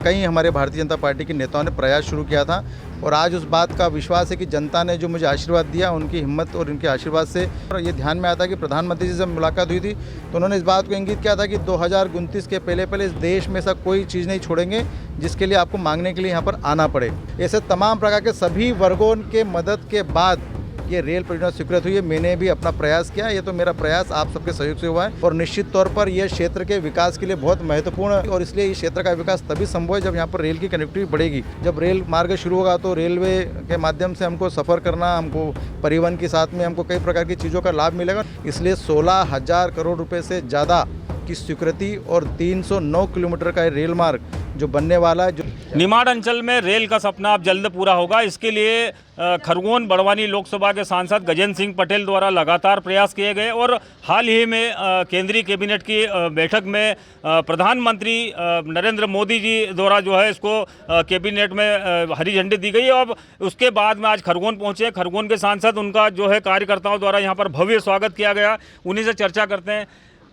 कई हमारे भारतीय जनता पार्टी के नेताओं ने प्रयास शुरू किया था और आज उस बात का विश्वास है कि जनता ने जो मुझे आशीर्वाद दिया, उनकी हिम्मत और उनके आशीर्वाद से और ये ध्यान में आता है कि प्रधानमंत्री जी से मुलाकात हुई थी तो उन्होंने इस बात को इंगित किया था कि 2029 के पहले इस देश में ऐसा कोई चीज़ नहीं छोड़ेंगे जिसके लिए आपको मांगने के लिए यहाँ पर आना पड़े। ऐसे तमाम प्रकार के सभी वर्गों के मदद के बाद ये रेल परियोजना स्वीकृत हुई है। मैंने भी अपना प्रयास किया, ये तो मेरा प्रयास आप सबके सहयोग से हुआ है और निश्चित तौर पर यह क्षेत्र के विकास के लिए बहुत महत्वपूर्ण है और इसलिए इस क्षेत्र का विकास तभी संभव है जब यहाँ पर रेल की कनेक्टिविटी बढ़ेगी। जब रेल मार्ग शुरू होगा तो रेलवे के माध्यम से हमको सफ़र करना, हमको परिवहन के साथ में हमको कई प्रकार की चीज़ों का लाभ मिलेगा। इसलिए 16,000 करोड़ रुपये से ज़्यादा की स्वीकृति और 309 किलोमीटर का रेल मार्ग जो बनने वाला है। जो निमाड़ अंचल में रेल का सपना अब जल्द पूरा होगा। इसके लिए खरगोन बड़वानी लोकसभा के सांसद गजेंद्र सिंह पटेल द्वारा लगातार प्रयास किए गए और हाल ही में केंद्रीय कैबिनेट की बैठक में प्रधानमंत्री नरेंद्र मोदी जी द्वारा जो है इसको कैबिनेट में हरी झंडी दी गई। अब उसके बाद में आज खरगोन पहुंचे। खरगोन के सांसद, उनका जो है कार्यकर्ताओं द्वारा यहाँ पर भव्य स्वागत किया गया। उन्हीं से चर्चा करते हैं।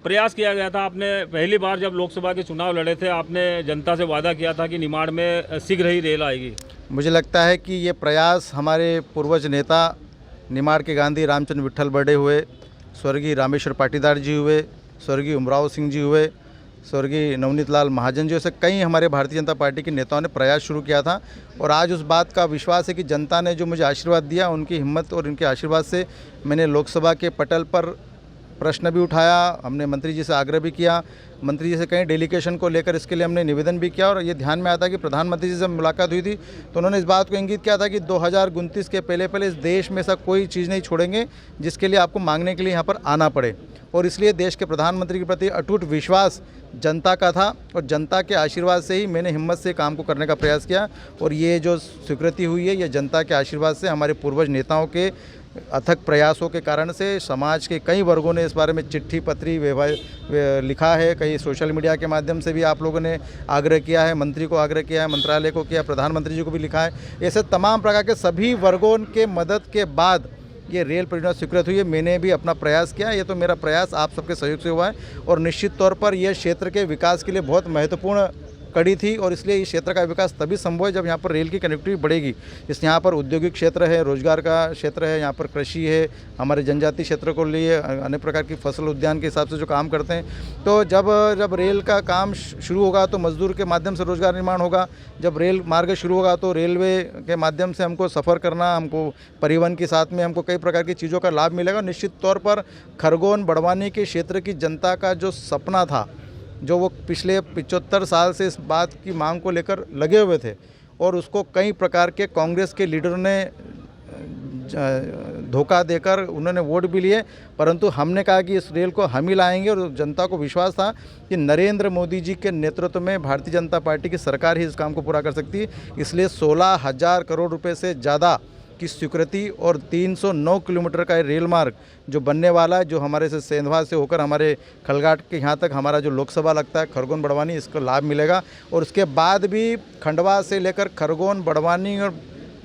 प्रयास किया गया था, आपने पहली बार जब लोकसभा के चुनाव लड़े थे आपने जनता से वादा किया था कि निमाड़ में शीघ्र ही रेल आएगी। मुझे लगता है कि ये प्रयास हमारे पूर्वज नेता निमाड़ के गांधी रामचंद्र विट्ठल बर्डे हुए, स्वर्गीय रामेश्वर पाटीदार जी हुए, स्वर्गीय उमराव सिंह जी हुए, स्वर्गीय नवनीत लाल महाजन जी, ऐसे कई हमारे भारतीय जनता पार्टी के नेताओं ने प्रयास शुरू किया था और आज उस बात का विश्वास है कि जनता ने जो मुझे आशीर्वाद दिया, उनकी हिम्मत और उनके आशीर्वाद से मैंने लोकसभा के पटल पर प्रश्न भी उठाया। हमने मंत्री जी से आग्रह भी किया, मंत्री जी से कई डेलीगेशन को लेकर इसके लिए हमने निवेदन भी किया और ये ध्यान में आता है कि प्रधानमंत्री जी से मुलाकात हुई थी तो उन्होंने इस बात को इंगित किया था कि 2029 के पहले इस देश में ऐसा कोई चीज़ नहीं छोड़ेंगे जिसके लिए आपको मांगने के लिए यहाँ पर आना पड़े। और इसलिए देश के प्रधानमंत्री के प्रति अटूट विश्वास जनता का था और जनता के आशीर्वाद से ही मैंने हिम्मत से काम को करने का प्रयास किया और ये जो स्वीकृति हुई है ये जनता के आशीर्वाद से, हमारे पूर्वज नेताओं के अथक प्रयासों के कारण से। समाज के कई वर्गों ने इस बारे में चिट्ठी पत्री लिखा है, कई सोशल मीडिया के माध्यम से भी आप लोगों ने आग्रह किया है, मंत्री को आग्रह किया है, मंत्रालय को किया, प्रधानमंत्री जी को भी लिखा है। ऐसे तमाम प्रकार के सभी वर्गों के मदद के बाद ये रेल परियोजना स्वीकृत हुई है। मैंने भी अपना प्रयास किया, ये तो मेरा प्रयास आप सबके सहयोग से हुआ है और निश्चित तौर पर यह क्षेत्र के विकास के लिए बहुत महत्वपूर्ण कड़ी थी और इसलिए इस क्षेत्र का विकास तभी संभव है जब यहाँ पर रेल की कनेक्टिविटी बढ़ेगी। इस यहाँ पर औद्योगिक क्षेत्र है, रोजगार का क्षेत्र है, यहाँ पर कृषि है, हमारे जनजातीय क्षेत्र को लिए अनेक प्रकार की फसल उद्यान के हिसाब से जो काम करते हैं। तो जब रेल का काम शुरू होगा तो मजदूर के माध्यम से रोजगार निर्माण होगा। जब रेल मार्ग शुरू होगा तो रेलवे के माध्यम से हमको सफ़र करना, हमको परिवहन के साथ में हमको कई प्रकार की चीज़ों का लाभ मिलेगा। निश्चित तौर पर खरगोन बड़वानी के क्षेत्र की जनता का जो सपना था, जो वो पिछले 75 साल से इस बात की मांग को लेकर लगे हुए थे और उसको कई प्रकार के कांग्रेस के लीडरों ने धोखा देकर उन्होंने वोट भी लिए, परंतु हमने कहा कि इस रेल को हम ही लाएंगे और जनता को विश्वास था कि नरेंद्र मोदी जी के नेतृत्व में भारतीय जनता पार्टी की सरकार ही इस काम को पूरा कर सकती है। इसलिए 16,000 करोड़ रुपये से ज़्यादा की स्वीकृति और 309 किलोमीटर का रेल मार्ग जो बनने वाला है, जो हमारे से सेंधवा से होकर हमारे खलघाट के यहाँ तक हमारा जो लोकसभा लगता है खरगोन बड़वानी, इसका लाभ मिलेगा। और उसके बाद भी खंडवा से लेकर खरगोन बड़वानी और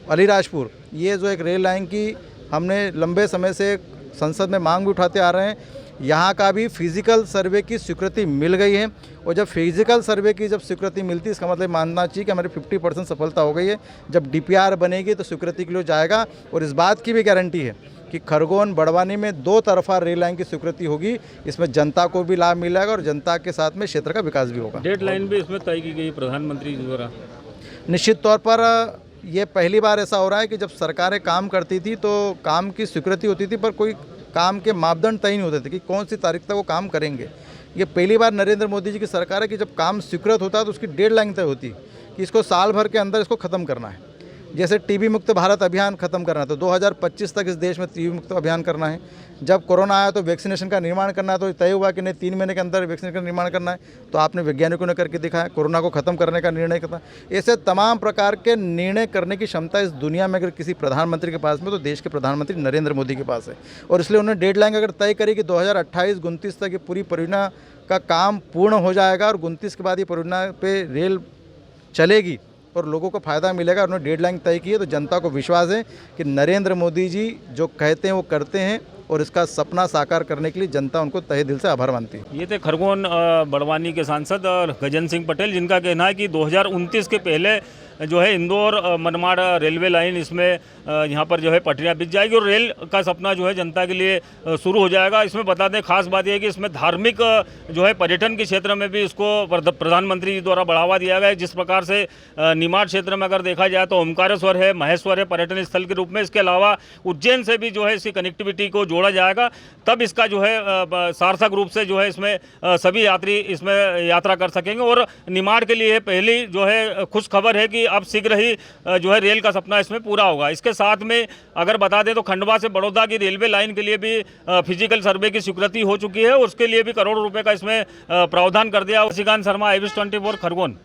अलीराजपुर, ये जो एक रेल लाइन की हमने लंबे समय से संसद में मांग भी उठाते आ रहे हैं, यहाँ का भी फिजिकल सर्वे की स्वीकृति मिल गई है। और जब फिजिकल सर्वे की स्वीकृति मिलती है इसका मतलब मानना चाहिए कि हमारी 50% सफलता हो गई है। जब DPR बनेगी तो स्वीकृति के लिए जाएगा और इस बात की भी गारंटी है कि खरगोन बड़वानी में 2 तरफा रेल लाइन की स्वीकृति होगी। इसमें जनता को भी लाभ मिलेगा और जनता के साथ में क्षेत्र का विकास भी होगा। डेडलाइन भी इसमें तय की गई प्रधानमंत्री द्वारा। निश्चित तौर पर ये पहली बार ऐसा हो रहा है कि जब सरकारें काम करती थी तो काम की स्वीकृति होती थी पर कोई काम के मापदंड तय नहीं होते थे कि कौन सी तारीख तक वो काम करेंगे। ये पहली बार नरेंद्र मोदी जी की सरकार है कि जब काम स्वीकृत होता है तो उसकी डेडलाइन तय होती है कि इसको साल भर के अंदर इसको ख़त्म करना है। जैसे टीबी मुक्त भारत अभियान खत्म करना है तो 2025 तक इस देश में टीबी मुक्त अभियान करना है। जब कोरोना आया तो वैक्सीनेशन का निर्माण करना है, तो तय हुआ कि नहीं 3 महीने के अंदर वैक्सीनेशन का निर्माण करना है, तो आपने वैज्ञानिकों ने करके दिखाया, कोरोना को ख़त्म करने का निर्णय करता। ऐसे तमाम प्रकार के निर्णय करने की क्षमता इस दुनिया में अगर किसी प्रधानमंत्री के पास में तो देश के प्रधानमंत्री नरेंद्र मोदी के पास है। और इसलिए उन्होंने डेडलाइन अगर तय करी कि 2028-29 तक ये पूरी परियोजना का काम पूर्ण हो जाएगा और 29 के बाद ये परियोजना पे रेल चलेगी और लोगों को फ़ायदा मिलेगा। उन्होंने डेडलाइन तय की है तो जनता को विश्वास है कि नरेंद्र मोदी जी जो कहते हैं वो करते हैं और इसका सपना साकार करने के लिए जनता उनको तहे दिल से आभार मानती है। ये थे खरगोन बड़वानी के सांसद गजेंद्र सिंह पटेल, जिनका कहना है कि 2029 के पहले जो है इंदौर मनमाड़ रेलवे लाइन इसमें यहाँ पर जो है पटरियाँ बिछ जाएगी और रेल का सपना जो है जनता के लिए शुरू हो जाएगा। इसमें बता दें, खास बात यह है कि इसमें धार्मिक जो है पर्यटन के क्षेत्र में भी इसको प्रधानमंत्री जी द्वारा बढ़ावा दिया गया है। जिस प्रकार से निमाड़ क्षेत्र में अगर देखा जाए तो ओमकारेश्वर है, महेश्वर है पर्यटन स्थल के रूप में। इसके अलावा उज्जैन से भी जो है इसकी कनेक्टिविटी को जोड़ा जाएगा, तब इसका जो है सार्थक रूप से जो है इसमें सभी यात्री इसमें यात्रा कर सकेंगे। और निमाड़ के लिए पहली जो है खुश खबर है कि अब शीघ्र ही जो है रेल का सपना इसमें पूरा होगा। इसके साथ में अगर बता दें तो खंडवा से बड़ौदा की रेलवे लाइन के लिए भी फिजिकल सर्वे की स्वीकृति हो चुकी है और उसके लिए भी करोड़ों रुपए का इसमें प्रावधान कर दिया। शशिकांत शर्मा, IBS 24 खरगोन।